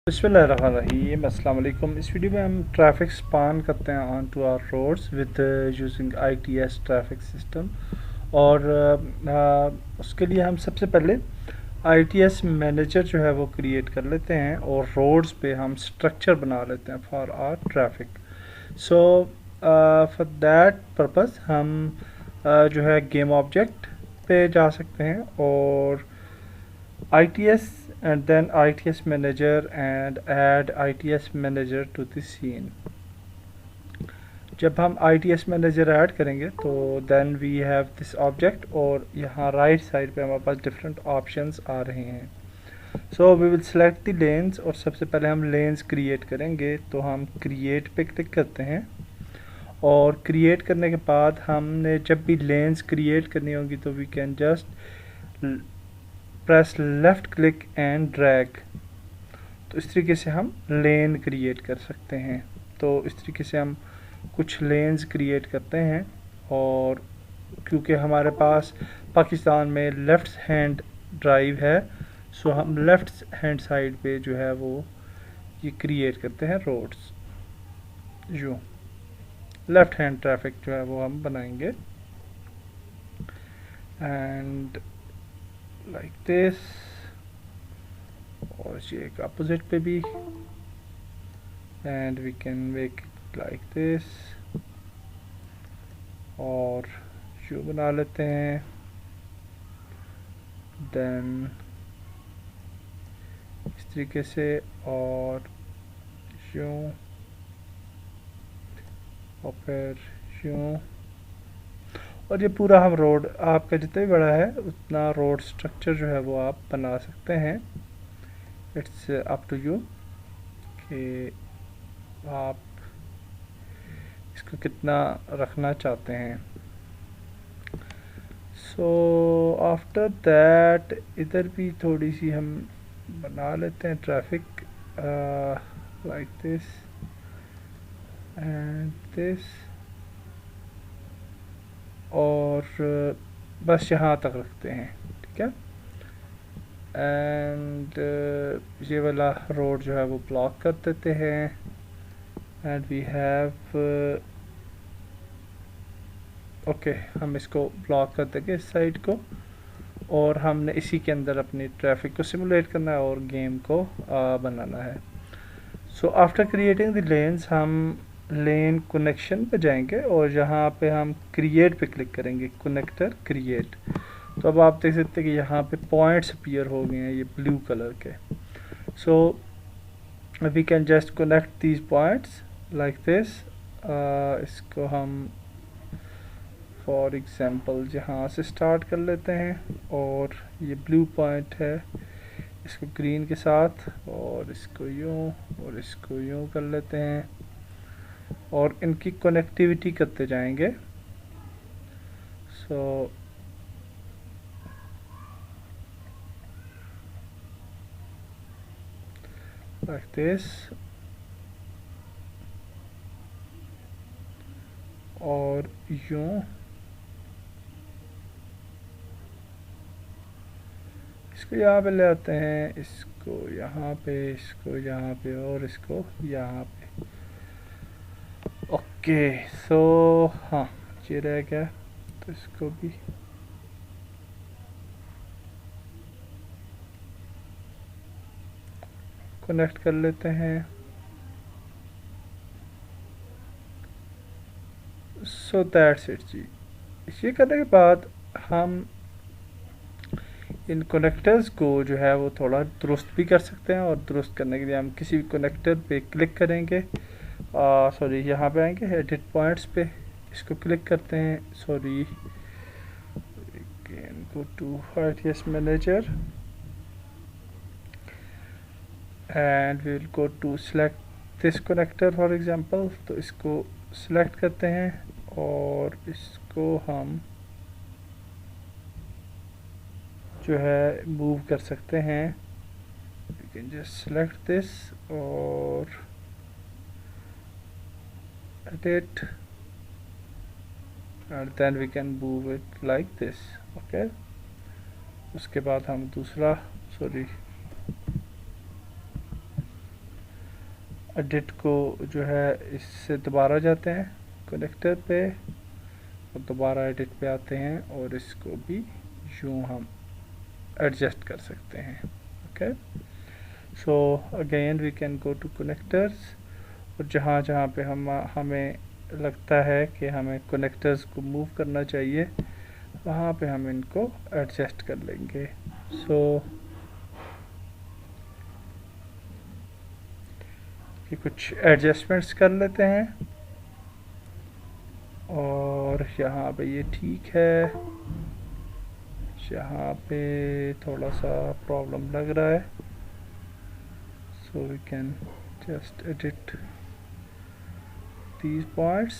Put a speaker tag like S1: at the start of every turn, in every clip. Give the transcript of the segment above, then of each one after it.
S1: बिस्मिल्लाहिर्रहमानिर्रहीम अस्सलाम वालेकुम। इस वीडियो में हम ट्रैफिक स्पान करते हैं on to our roads with using ITS traffic system. और उसके लिए हम सबसे पहले ITS मैनेजर जो है वो क्रिएट कर लेते हैं और रोड्स पे हम स्ट्रक्चर बना लेते हैं for our traffic. So for that purpose हम जो है गेम ऑब्जेक्ट पे जा सकते हैं और ITS and then ITS manager and add ITS manager to the scene। जब हम ITS manager ऐड करेंगे तो then we have this object और यहाँ राइट साइड पे हमारे पास डिफरेंट ऑप्शंस आ रहे हैं। So we will select the lanes और सबसे पहले हम लेन्स क्रिएट करेंगे, तो हम क्रिएट पे क्लिक करते हैं और क्रिएट करने के बाद हमने जब भी लेन्स क्रिएट करनी होगी तो we can just press left click and drag. तो इस तरीके से हम लेन क्रिएट कर सकते हैं। तो इस तरीके से हम कुछ लेन्स क्रिएट करते हैं और क्योंकि हमारे पास पाकिस्तान में लेफ़्ट हैंड ड्राइव है, सो हम लेफ़्ट हैंड साइड पे जो है वो ये क्रिएट करते हैं रोड्स। जो लेफ़्ट हैंड ट्रैफिक जो है वो हम बनाएंगे एंड लाइक दिस, और ये एक अपोजिट पे भी and we can make it like this और यू बना लेते हैं। देन इस तरीके से और यूँ और फिर यूँ, और ये पूरा हम रोड आपका जितना भी बड़ा है उतना रोड स्ट्रक्चर जो है वो आप बना सकते हैं। इट्स अप टू यू कि आप इसको कितना रखना चाहते हैं। सो आफ्टर दैट इधर भी थोड़ी सी हम बना लेते हैं traffic like this and this, और बस यहाँ तक रखते हैं, ठीक है। एंड ये वाला रोड जो है वो ब्लॉक कर देते हैं एंड वी हैव ओके, हम इसको ब्लॉक कर देंगे इस साइड को, और हमने इसी के अंदर अपनी ट्रैफिक को सिमुलेट करना है और गेम को बनाना है। So after creating the lens हम लेन कनेक्शन पे जाएंगे और यहाँ पे हम क्रिएट पे क्लिक करेंगे, कनेक्टर क्रिएट। तो अब आप देख सकते हैं कि यहाँ पे पॉइंट्स अपीयर हो गए हैं ये ब्लू कलर के। So we can just connect these points like this. इसको हम फॉर एग्जांपल यहाँ से स्टार्ट कर लेते हैं और ये ब्लू पॉइंट है इसको ग्रीन के साथ, और इसको यूँ और इसको यूँ कर लेते हैं और इनकी कनेक्टिविटी करते जाएंगे। सो लाइक दिस, और यूँ इसको यहाँ पे ले आते हैं, इसको यहाँ पे, इसको यहाँ पे और इसको यहाँ पे। ओके सो हाँ ये रह गया, तो इसको भी कनेक्ट कर लेते हैं। सो दैट्स इट जी। ये करने के बाद हम इन कनेक्टर्स को जो है वो थोड़ा दुरुस्त भी कर सकते हैं, और दुरुस्त करने के लिए हम किसी भी कनेक्टर पे क्लिक करेंगे, सॉरी यहाँ पे आएंगे एडिट पॉइंट्स पे, इसको क्लिक करते हैं, sorry go to ITS manager and we will go to select this connector for example. तो इसको सिलेक्ट करते हैं और इसको हम जो है मूव कर सकते हैं। We can just select this और edit and then we can move it like this। Okay, उसके बाद हम दूसरा, सॉरी एडिट को जो है इससे दोबारा जाते हैं कनेक्टर पे और दोबारा एडिट पे आते हैं और इसको भी यूँ हम एडजस्ट कर सकते हैं। Okay, so again we can go to connectors और जहाँ जहाँ पे हमें लगता है कि हमें कनेक्टर्स को मूव करना चाहिए वहाँ पे हम इनको एडजस्ट कर लेंगे। सो ये कुछ एडजस्टमेंट्स कर लेते हैं और यहाँ पे ये ठीक है, यहाँ पे थोड़ा सा प्रॉब्लम लग रहा है, so we can just edit these points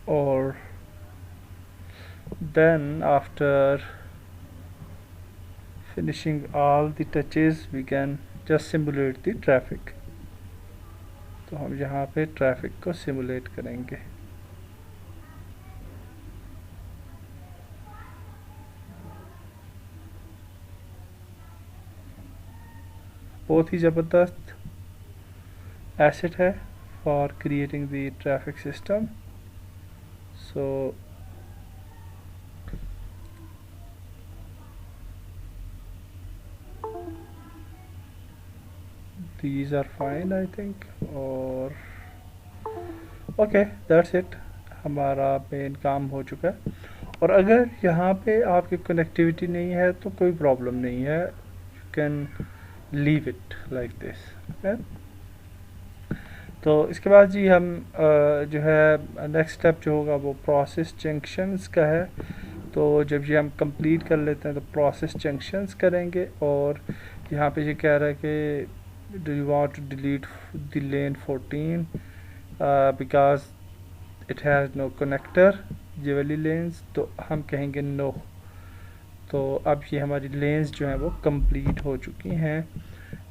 S1: or then after finishing all the touches we can just simulate the traffic। तो हम यहाँ पे ट्रैफिक को सिमुलेट करेंगे। बहुत ही ज़बरदस्त एसेट है for creating the traffic system. So these are fine I think और ओके दैट्स इट, हमारा मेन काम हो चुका है। और अगर यहाँ पे आपकी कनेक्टिविटी नहीं है तो कोई प्रॉब्लम नहीं है, you can leave it like this. Okay, तो इसके बाद जी हम जो है नेक्स्ट स्टेप जो होगा वो प्रोसेस जंक्शंस का है। तो जब ये हम कंप्लीट कर लेते हैं तो प्रोसेस जंक्शंस करेंगे और यहाँ पे ये कह रहा है कि do you want to delete the lane 14 because it has no connector, ये वाली लेंस, तो हम कहेंगे नो। तो अब ये हमारी लेंस जो हैं वो कंप्लीट हो चुकी हैं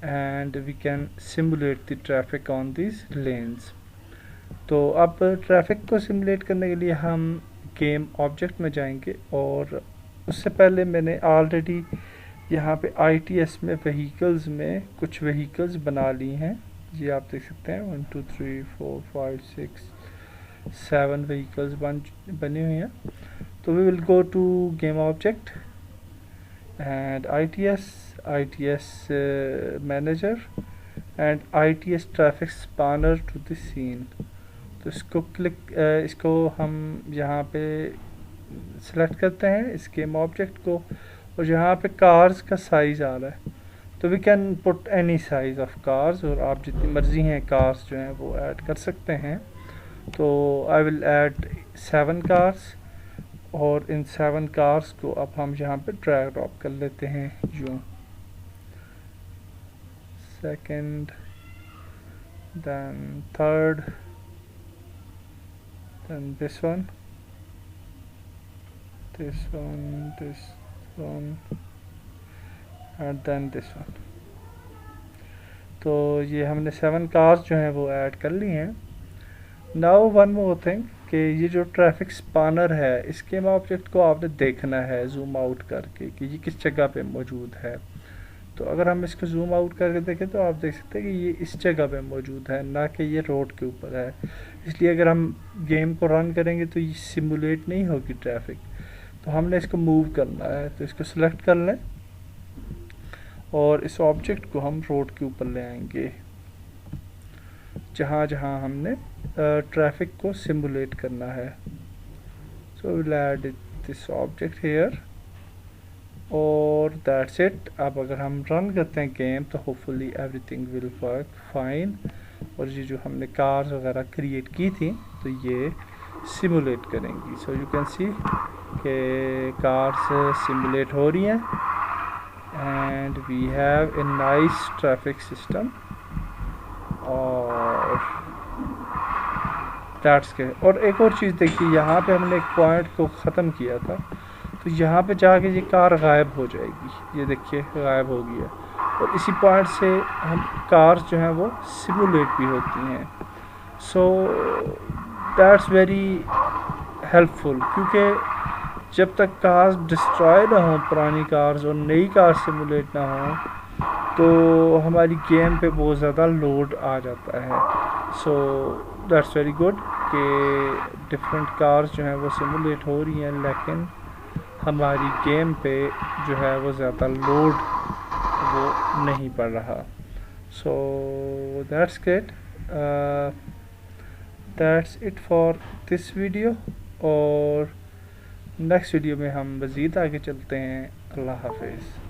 S1: and we can simulate the traffic on this lanes. तो अब ट्रैफिक को सिमुलेट करने के लिए हम गेम ऑब्जेक्ट में जाएंगे और उससे पहले मैंने ऑलरेडी यहाँ पे ITS में व्हीकल्स में कुछ व्हीकल्स बना ली हैं। ये आप देख सकते हैं 1 2 3 4 5 6 7 व्हीकल्स बनी हुई हैं। तो we will go to game object and ITS manager and ITS traffic spanner to the scene। तो इसको हम यहाँ पे सेलेक्ट करते हैं इस गेम ऑब्जेक्ट को और यहाँ पे कार्स का साइज़ आ रहा है तो we can put any size of cars और आप जितनी मर्जी हैं कार्स जो हैं वो ऐड कर सकते हैं। तो आई विल ऐड 7 कार्स और इन 7 कार्स को अब हम यहाँ पे ड्रैग ड्रॉप कर लेते हैं यूँ, second then third then this one and then this one. तो ये हमने 7 कार्स जो हैं वो ऐड कर ली हैं। नाउ वन मोर थिंग कि ये जो ट्रैफिक स्पानर है इस गेम ऑब्जेक्ट को आपने देखना है जूम आउट करके कि ये किस जगह पे मौजूद है। तो अगर हम इसको जूम आउट करके देखें तो आप देख सकते हैं कि ये इस जगह पे मौजूद है, ना कि ये रोड के ऊपर है। इसलिए अगर हम गेम को रन करेंगे तो ये सिमुलेट नहीं होगी ट्रैफिक। तो हमने इसको मूव करना है, तो इसको सिलेक्ट कर लें और इस ऑब्जेक्ट को हम रोड के ऊपर ले आएंगे जहाँ जहाँ हमने ट्रैफिक को सिमुलेट करना है। So will add this object here और दैट्स इट। अब अगर हम रन करते हैं गेम तो hopefully everything will work fine और ये जो हमने कार्स वगैरह क्रिएट की थी तो ये सिमुलेट करेंगी। सो यू कैन सी कि कार्स सिमुलेट हो रही हैं and we have a nice traffic system और दैट्स के। और एक और चीज़ देखिए, यहाँ पे हमने एक पॉइंट को ख़त्म किया था तो यहाँ पे जाके ये कार गायब हो जाएगी, ये देखिए गायब हो गई है और इसी पॉइंट से हम कार्स जो हैं वो सिमुलेट भी होती हैं। सो दैट्स वेरी हेल्पफुल, क्योंकि जब तक कार्स डिस्ट्रॉय ना हो, पुरानी कार्स और नई कार्स सिमुलेट ना हो, तो हमारी गेम पे बहुत ज़्यादा लोड आ जाता है। सो दैट्स वेरी गुड कि डिफरेंट कार्स जो हैं वो सिमुलेट हो रही हैं, लेकिन हमारी गेम पे जो है वो ज़्यादा लोड वो नहीं पड़ रहा। So that's great, that's it for this video, और नेक्स्ट वीडियो में हम मज़ीद आगे चलते हैं। अल्लाह हाफिज़।